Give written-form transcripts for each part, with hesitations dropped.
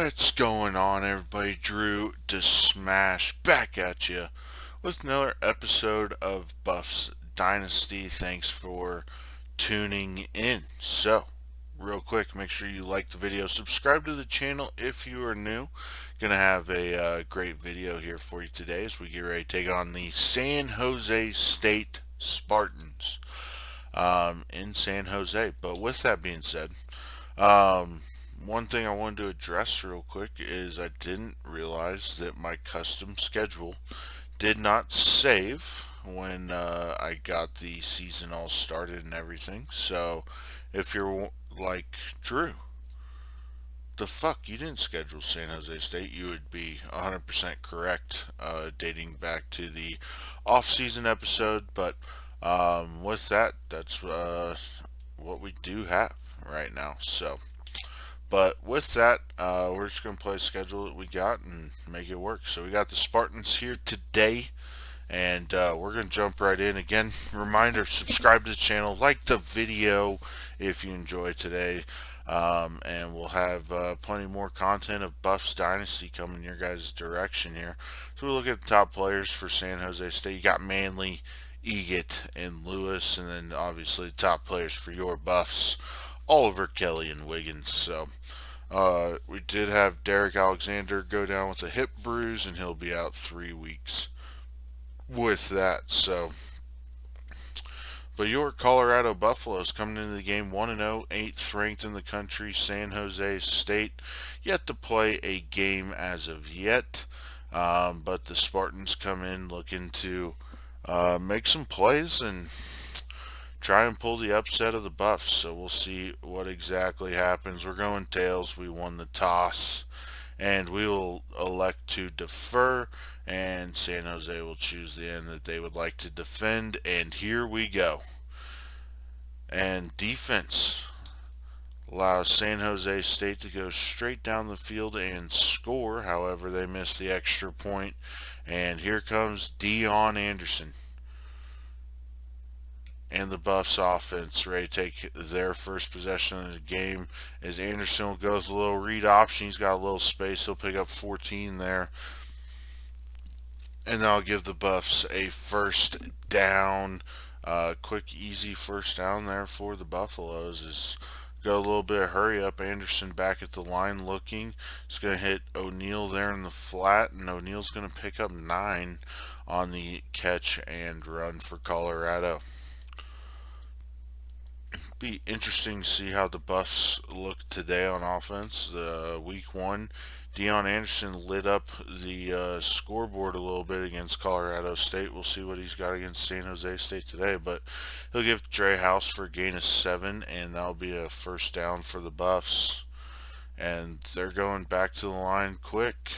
What's going on, everybody? Drew to Smash back at you with another episode of Buff's Dynasty. Thanks for tuning in. So, real quick, make sure you like the video, subscribe to the channel if you are new. Gonna have a great video here for you today as we get ready to take on the San Jose State Spartans in San Jose. But with that being said, um, one thing I wanted to address real quick is I didn't realize that my custom schedule did not save when I got the season all started and everything. So if you're like, Drew, the fuck, you didn't schedule San Jose State, you would be 100% correct, dating back to the off-season episode. But with that, that's what we do have right now. So, but with that, we're just going to play a schedule that we got and make it work. So we got the Spartans here today, and we're going to jump right in. Again, reminder, subscribe to the channel, like the video if you enjoy today, and we'll have plenty more content of Buff's Dynasty coming your guys' direction here. So we look at the top players for San Jose State. You got Manley, Egat, and Lewis, and then obviously the top players for your Buffs, Oliver, Kelly, and Wiggins. So we did have Derek Alexander go down with a hip bruise, and he'll be out 3 weeks with that. So, but your Colorado Buffaloes coming into the game 1-0, 8th ranked in the country. San Jose State yet to play a game as of yet, but the Spartans come in looking to make some plays and try and pull the upset of the Buffs. So we'll see what exactly happens. We're going tails. We won the toss, and we will elect to defer, and San Jose will choose the end that they would like to defend. And here we go. And defense allows San Jose State to go straight down the field and score. However, they missed the extra point. And here comes Dion Anderson and the Buffs offense ready to take their first possession of the game, as Anderson will go with a little read option. He's got a little space. He'll pick up 14 there, and that'll give the Buffs a first down. Quick, easy first down there for the Buffaloes. Is go a little bit of hurry up. Anderson back at the line looking. He's going to hit O'Neal there in the flat, and O'Neal's going to pick up 9 on the catch and run for Colorado. Be interesting to see how the Buffs look today on offense. Week 1, Dion Anderson lit up the scoreboard a little bit against Colorado State. We'll see what he's got against San Jose State today, but he'll give Dre House for a gain of 7, and that'll be a first down for the Buffs. And they're going back to the line quick,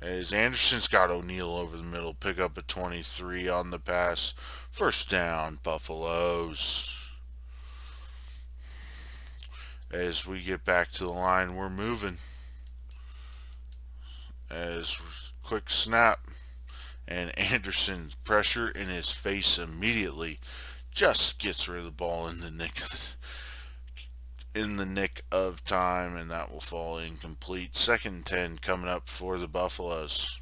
as Anderson's got O'Neal over the middle, pick up a 23 on the pass. First down, Buffaloes. As we get back to the line, we're moving. As quick snap, and Anderson's pressure in his face immediately just gets rid of the ball in the nick of time, and that will fall incomplete. 2nd and 10 coming up for the Buffaloes.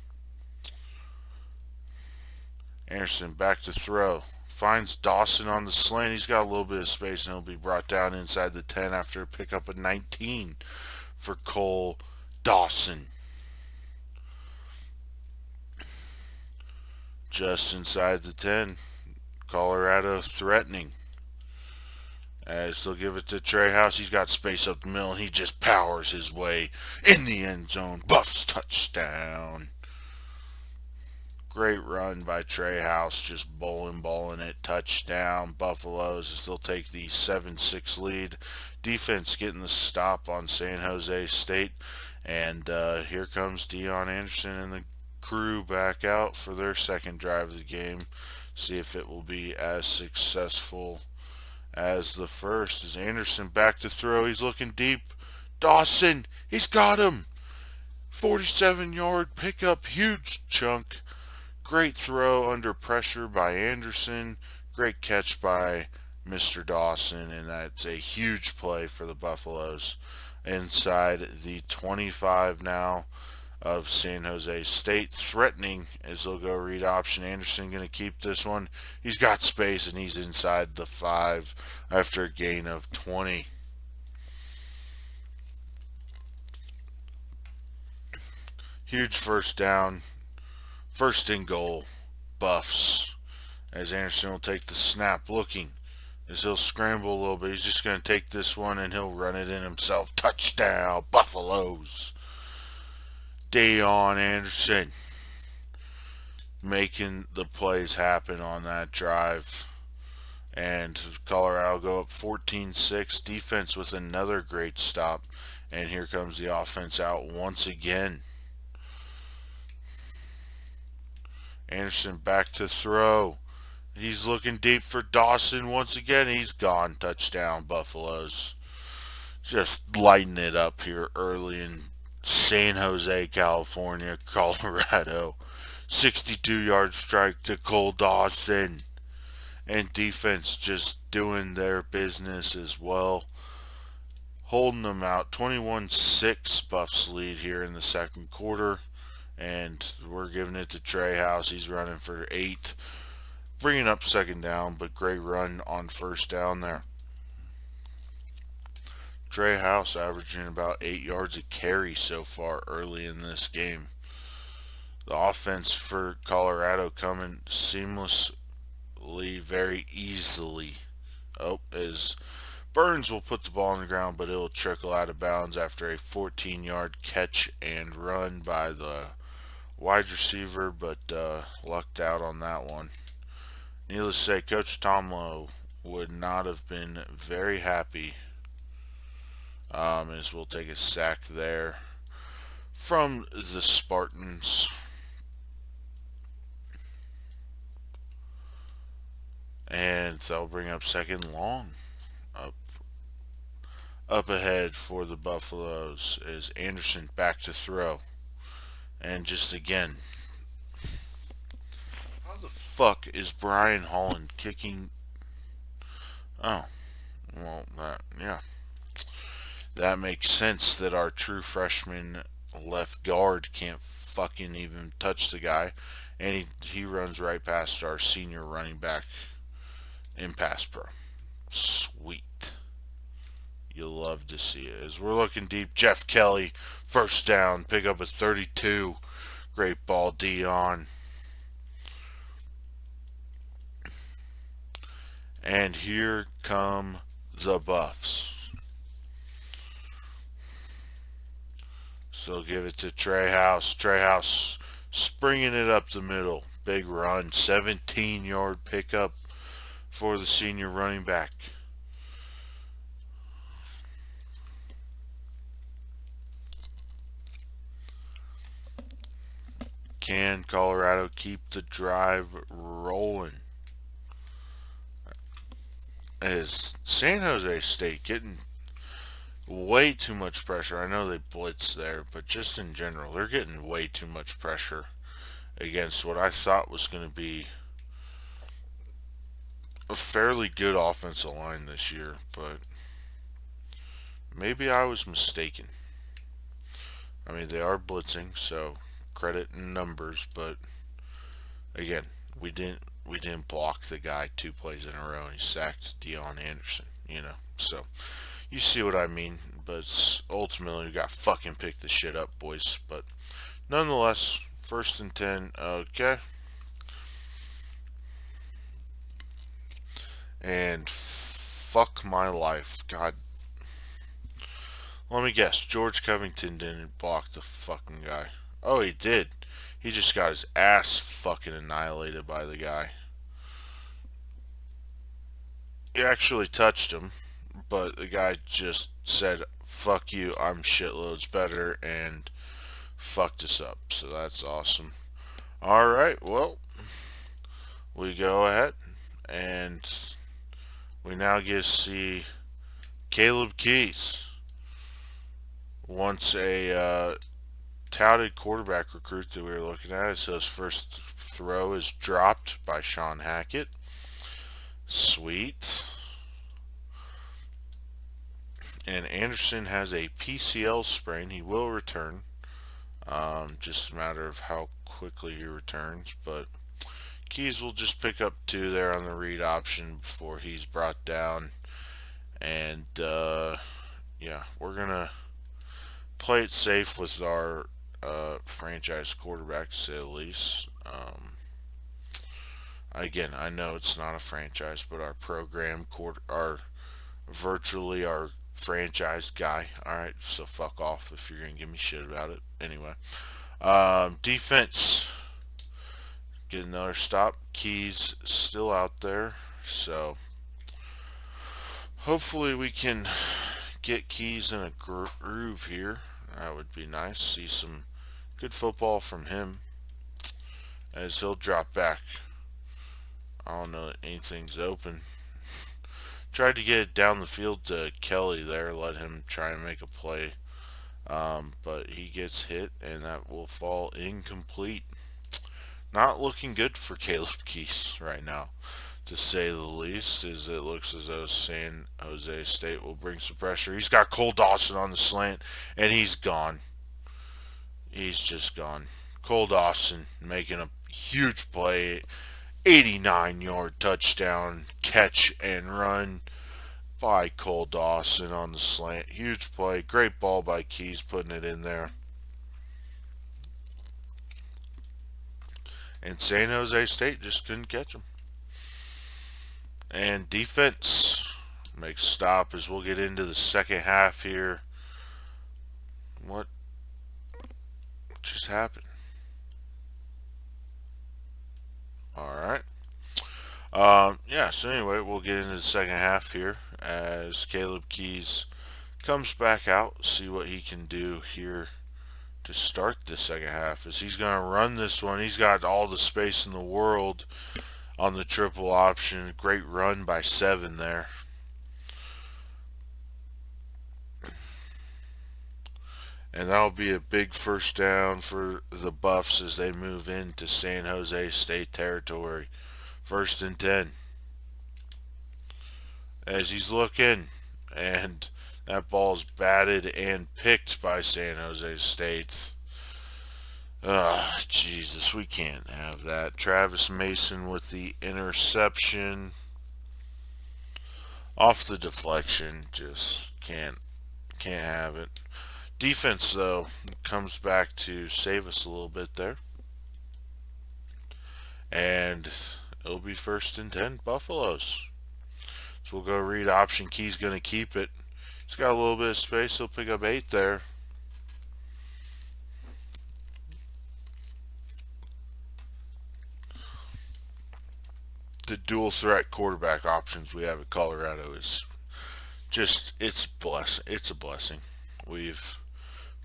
Anderson back to throw. Finds Dawson on the slant. He's got a little bit of space, and he'll be brought down inside the 10 after a pickup of 19 for Cole Dawson. Just inside the 10. Colorado threatening, as they'll give it to Trey House. He's got space up the middle, and he just powers his way in the end zone. Buffs touchdown. Great run by Trey House, just balling it. Touchdown. Buffaloes still take the 7-6 lead. Defense getting the stop on San Jose State, and here comes Dion Anderson and the crew back out for their second drive of the game. See if it will be as successful as the first. As Anderson back to throw, he's looking deep. Dawson, he's got him. 47-yard pickup, huge chunk. Great throw under pressure by Anderson. Great catch by Mr. Dawson, and that's a huge play for the Buffaloes. Inside the 25 now of San Jose State, threatening as they'll go read option. Anderson going to keep this one. He's got space and he's inside the 5 after a gain of 20. Huge first down, first and goal, Buffs. As Anderson will take the snap, looking as he'll scramble a little bit. He's just going to take this one and he'll run it in himself. Touchdown, Buffaloes. Deion Anderson making the plays happen on that drive. And Colorado go up 14-6. Defense with another great stop. And here comes the offense out once again. Anderson back to throw. He's looking deep for Dawson once again. He's gone. Touchdown, Buffaloes. Just lighting it up here early in San Jose, California, Colorado. 62-yard strike to Cole Dawson. And defense just doing their business as well. Holding them out. 21-6 Buffs lead here in the second quarter. And we're giving it to Trey House. He's running for 8. Bringing up second down, but great run on first down there. Trey House averaging about 8 yards a carry so far early in this game. The offense for Colorado coming seamlessly, very easily. As Burns will put the ball on the ground, but it will trickle out of bounds after a 14-yard catch and run by the wide receiver, but lucked out on that one. Needless to say, Coach Tomlo would not have been very happy, as we'll take a sack there from the Spartans. And they'll bring up second long. Up ahead for the Buffaloes is Anderson back to throw. And just again, how the fuck is Brian Holland kicking? Oh, well, that makes sense that our true freshman left guard can't fucking even touch the guy. And he runs right past our senior running back in pass pro. Sweet. You'll love to see it. As we're looking deep, Jeff Kelly, first down, pick up a 32. Great ball, Dion. And here come the Buffs. So give it to Trey House. Trey House springing it up the middle. Big run, 17-yard pickup for the senior running back. Can Colorado keep the drive rolling? As San Jose State getting way too much pressure. I know they blitz there, but just in general, they're getting way too much pressure against what I thought was going to be a fairly good offensive line this year, but maybe I was mistaken. I mean, they are blitzing, so credit in numbers, but again, we didn't block the guy 2 plays in a row, and he sacked Deion Anderson, so you see what I mean. But ultimately, we got fucking picked the shit up, boys. But nonetheless, 1st and 10, okay. And fuck my life, God. Let me guess, George Covington didn't block the fucking guy. Oh, he did. He just got his ass fucking annihilated by the guy. He actually touched him, but the guy just said, fuck you, I'm shitloads better, and fucked us up. So that's awesome. Alright, well, we go ahead, and we now get to see Caleb Keys. Once a touted quarterback recruit that we were looking at. So his first throw is dropped by Sean Hackett. Sweet. And Anderson has a PCL sprain. He will return. Just a matter of how quickly he returns. But Keys will just pick up 2 there on the read option before he's brought down. And yeah, we're going to play it safe with our franchise quarterback, to say the least. Again, I know it's not a franchise, but our program, our virtually our franchise guy. All right, so fuck off if you're gonna give me shit about it. Anyway, defense, get another stop. Keys still out there, so hopefully we can get Keys in a groove here. That would be nice. See some good football from him as he'll drop back. I don't know that anything's open. Tried to get it down the field to Kelly there, let him try and make a play. But he gets hit, and that will fall incomplete. Not looking good for Caleb Keys right now, to say the least, as it looks as though San Jose State will bring some pressure. He's got Cole Dawson on the slant, and he's gone. He's just gone. Cole Dawson making a huge play, 89-yard touchdown catch and run by Cole Dawson on the slant. Huge play. Great ball by Keys putting it in there. And San Jose State just couldn't catch him. And defense makes stop as we'll get into the second half here. What just happened? Alright. Yeah, so anyway, we'll get into the second half here as Caleb Keys comes back out, see what he can do here to start the second half. As he's going to run this one, he's got all the space in the world on the triple option. Great run by 7 there. And that'll be a big first down for the Buffs as they move into San Jose State territory. 1st and 10. As he's looking, and that ball's batted and picked by San Jose State. Jesus, we can't have that. Travis Mason with the interception. Off the deflection, just can't have it. Defense, though, comes back to save us a little bit there. And it'll be 1st and 10 Buffaloes. So we'll go read option. Key's going to keep it. He's got a little bit of space. He'll pick up 8 there. The dual threat quarterback options we have at Colorado is just, it's a blessing. We've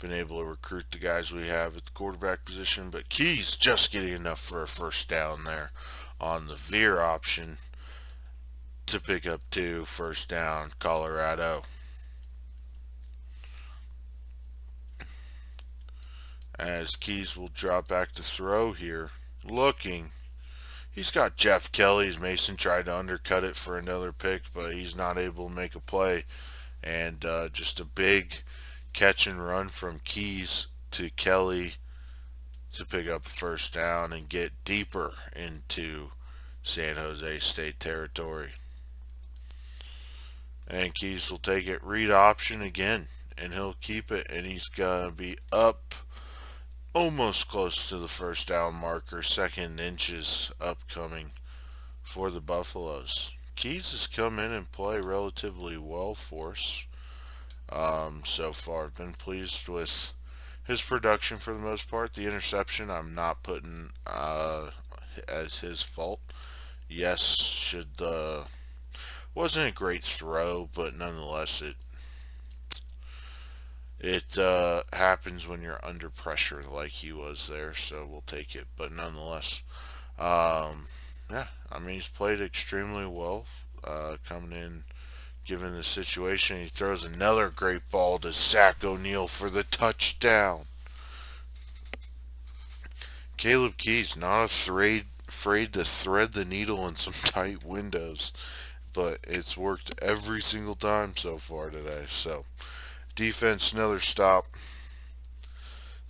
been able to recruit the guys we have at the quarterback position, but Key's just getting enough for a first down there on the veer option to pick up 2. First down, Colorado. As Keys will drop back to throw here, looking. He's got Jeff Kelly's. Mason tried to undercut it for another pick, but he's not able to make a play. And just a big catch and run from Keys to Kelly to pick up a first down and get deeper into San Jose State territory. And Keys will take it read option again, and he'll keep it, and he's going to be up almost close to the first down marker. 2nd inches upcoming for the Buffaloes. Keys has come in and play relatively well for us so far. I've been pleased with his production for the most part. The interception I'm not putting as his fault. Yes, wasn't a great throw, but nonetheless it happens when you're under pressure like he was there, so we'll take it. But nonetheless, yeah, I mean, he's played extremely well coming in, given the situation. He throws another great ball to Zach O'Neal for the touchdown. Caleb Keys not afraid to thread the needle in some tight windows but it's worked every single time so far today. So, defense, another stop.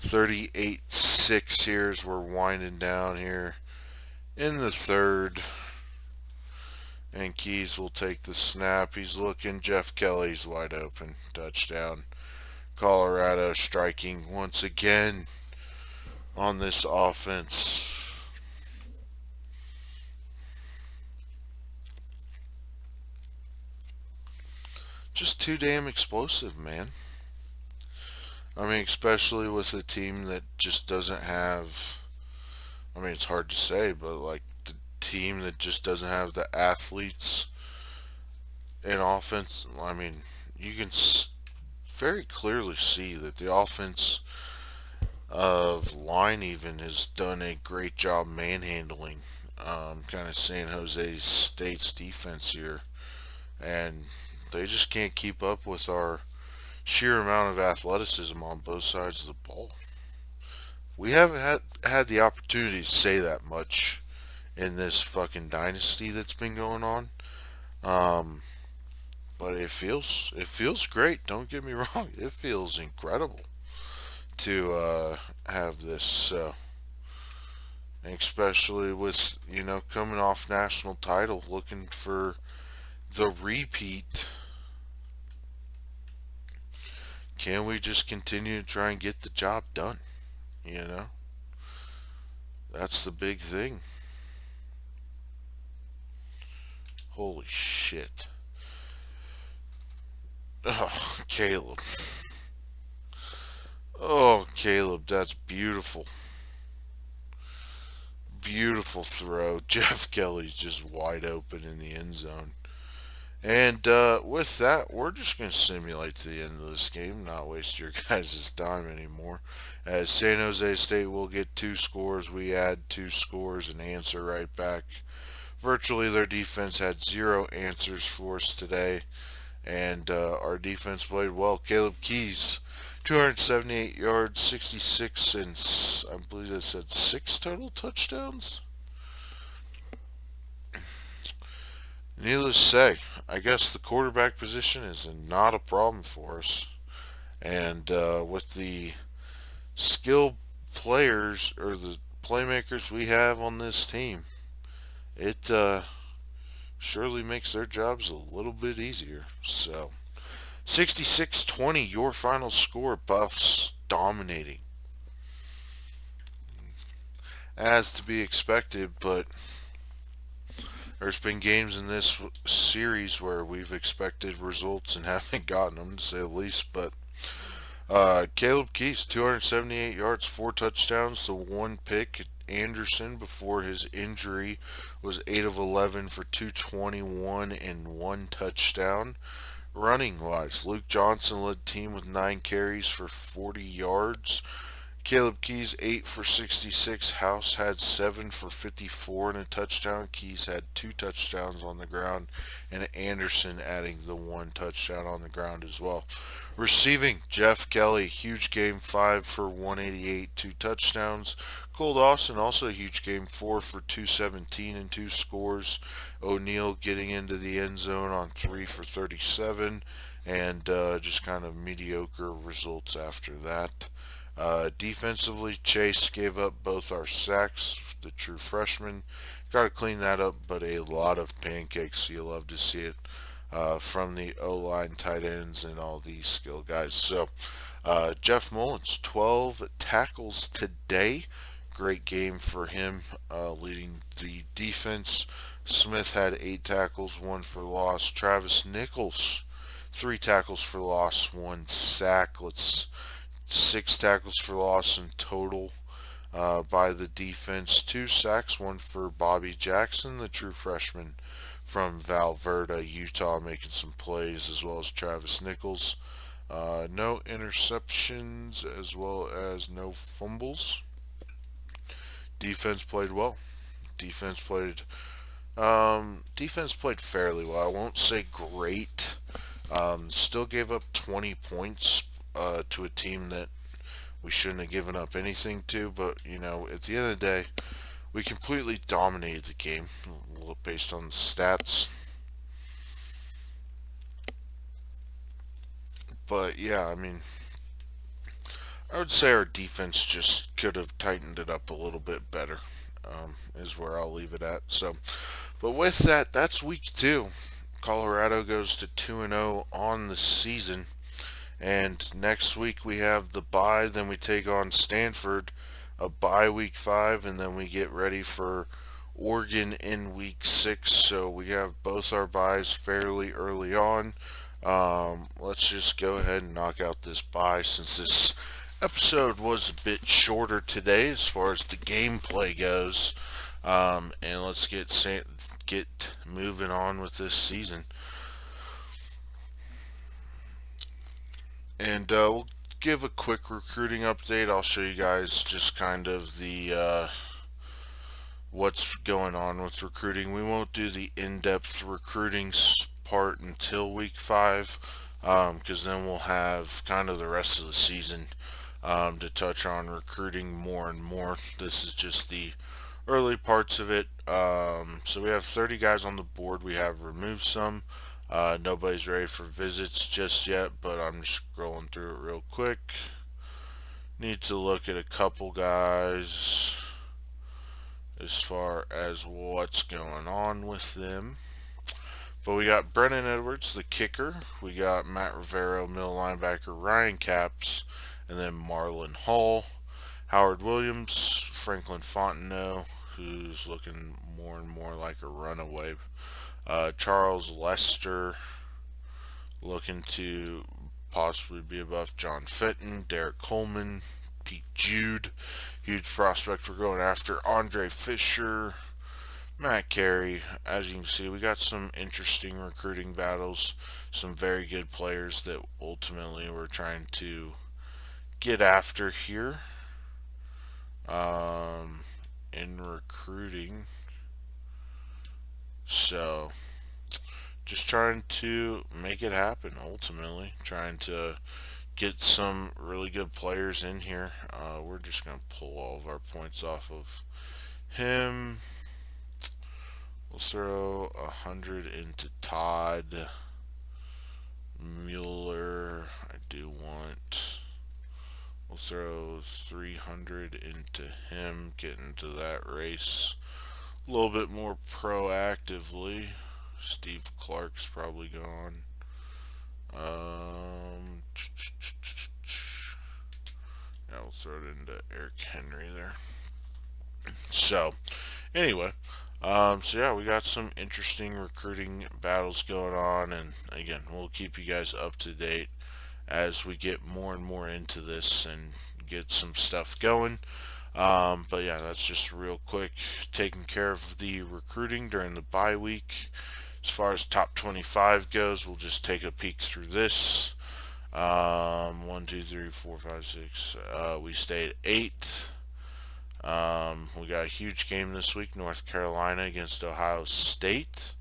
38-6 here as we're winding down here in the third. And Keys will take the snap. He's looking. Jeff Kelly's wide open. Touchdown. Colorado striking once again on this offense. Just too damn explosive, man. I mean, especially with a team that just doesn't have. I mean, it's hard to say, but like the team that just doesn't have the athletes in offense. I mean, you can very clearly see that the offense of line even has done a great job manhandling kind of San Jose State's defense here, and they just can't keep up with our sheer amount of athleticism on both sides of the ball. We haven't had the opportunity to say that much in this fucking dynasty that's been going on. Um, but it feels great. Don't get me wrong. It feels incredible to have this. Especially with coming off national title, looking for the repeat. Can we just continue to try and get the job done? You know, that's the big thing. Holy shit. Oh, Caleb. Oh, Caleb, that's beautiful. Beautiful throw. Jeff Kelly's just wide open in the end zone. And with that, we're just going to simulate to the end of this game, not waste your guys' time anymore. As San Jose State will get 2 scores, we add 2 scores and answer right back. Virtually, their defense had 0 answers for us today, and our defense played well. Caleb Keys, 278 yards, 66, and I believe I said 6 total touchdowns. Needless to say, I guess the quarterback position is not a problem for us. And with the skill players or the playmakers we have on this team, it surely makes their jobs a little bit easier. So, 66-20, your final score. Buffs dominating. As to be expected, but there's been games in this series where we've expected results and haven't gotten them, to say the least. But Caleb Keys, 278 yards, 4 touchdowns, the 1 pick. Anderson, before his injury, was 8 of 11 for 221 and 1 touchdown. Running wise, Luke Johnson led the team with 9 carries for 40 yards. Caleb Keys 8 for 66. House had 7 for 54 and a touchdown. Keys had 2 touchdowns on the ground, and Anderson adding the 1 touchdown on the ground as well. Receiving, Jeff Kelly, huge game, 5 for 188, 2 touchdowns. Cole Dawson also a huge game, 4 for 217 and 2 scores. O'Neal getting into the end zone on 3 for 37, and just kind of mediocre results after that. Defensively, Chase gave up both our sacks, the true freshman. Got to clean that up, but a lot of pancakes. You love to see it from the O-line, tight ends, and all these skill guys. So, Jeff Mullins, 12 tackles today. Great game for him, leading the defense. Smith had 8 tackles, 1 for loss. Travis Nichols, 3 tackles for loss, 1 sack. 6 tackles for loss in total by the defense. 2 sacks, 1 for Bobby Jackson, the true freshman from Valverde, Utah, making some plays, as well as Travis Nichols. No interceptions, as well as no fumbles. Defense played well. Defense played fairly well. I won't say great. Still gave up 20 points to a team that we shouldn't have given up anything to, but at the end of the day, we completely dominated the game based on the stats. But yeah, I mean, I would say our defense just could have tightened it up a little bit better. Is where I'll leave it at. So, but with that, that's week 2. Colorado goes to 2-0 on the season. And next week we have the bye, then we take on Stanford, a bye week 5, and then we get ready for Oregon in week 6. So we have both our byes fairly early on. Let's just go ahead and knock out this bye since this episode was a bit shorter today as far as the gameplay goes. And let's get moving on with this season. And we'll give a quick recruiting update. I'll show you guys just kind of the what's going on with recruiting. We won't do the in-depth recruiting part until week 5, because then we'll have kind of the rest of the season to touch on recruiting more and more. This is just the early parts of it. So we have 30 guys on the board. We have removed some. Nobody's ready for visits just yet, but I'm just scrolling through it real quick. Need to look at a couple guys as far as what's going on with them. But we got Brennan Edwards, the kicker. We got Matt Rivero, middle linebacker, Ryan Capps, and then Marlon Hall, Howard Williams, Franklin Fontenot, who's looking more and more like a runaway. Charles Lester, looking to possibly be above John Fenton, Derek Coleman, Pete Jude, huge prospect we're going after, Andre Fisher, Matt Carey. As you can see, we got some interesting recruiting battles, some very good players that ultimately we're trying to get after here in recruiting. So, just trying to make it happen ultimately. Trying to get some really good players in here. We're just going to pull all of our points off of him. We'll throw 100 into Todd Mueller. I do want. We'll throw 300 into him. Get into that race a little bit more proactively. Steve Clark's probably gone. Yeah, we'll throw it into Eric Henry there. So, anyway, so yeah, we got some interesting recruiting battles going on, and again, we'll keep you guys up to date as we get more and more into this and get some stuff going. But yeah, that's just real quick taking care of the recruiting during the bye week. As far as top 25 goes, we'll just take a peek through this. 1, 2, 3, 4, 5, 6. We stayed 8th. We got a huge game this week, North Carolina against Ohio State.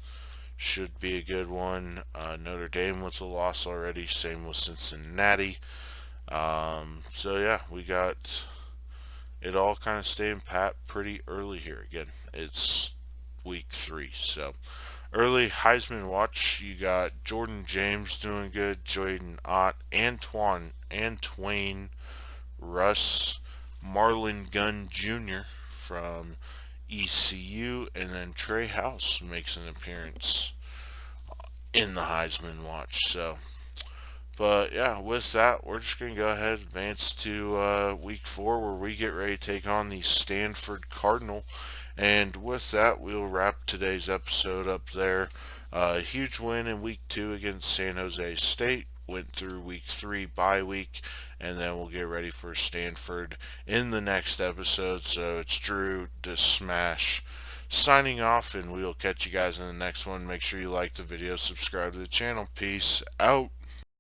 Should be a good one. Notre Dame with a loss already. Same with Cincinnati. So yeah, we got it all kind of staying pat pretty early here. Again, it's week 3, so early Heisman watch. You got Jordan James doing good, Jaden Ott, Antwain Russ, Marlon Gunn Jr. from ECU, and then Trey House makes an appearance in the Heisman watch. So, but yeah, with that, we're just going to go ahead and advance to week 4 where we get ready to take on the Stanford Cardinal. And with that, we'll wrap today's episode up there. Huge win in week 2 against San Jose State. Went through week 3 bye week, and then we'll get ready for Stanford in the next episode. So it's Drew to Smash signing off, and we'll catch you guys in the next one. Make sure you like the video, subscribe to the channel. Peace out.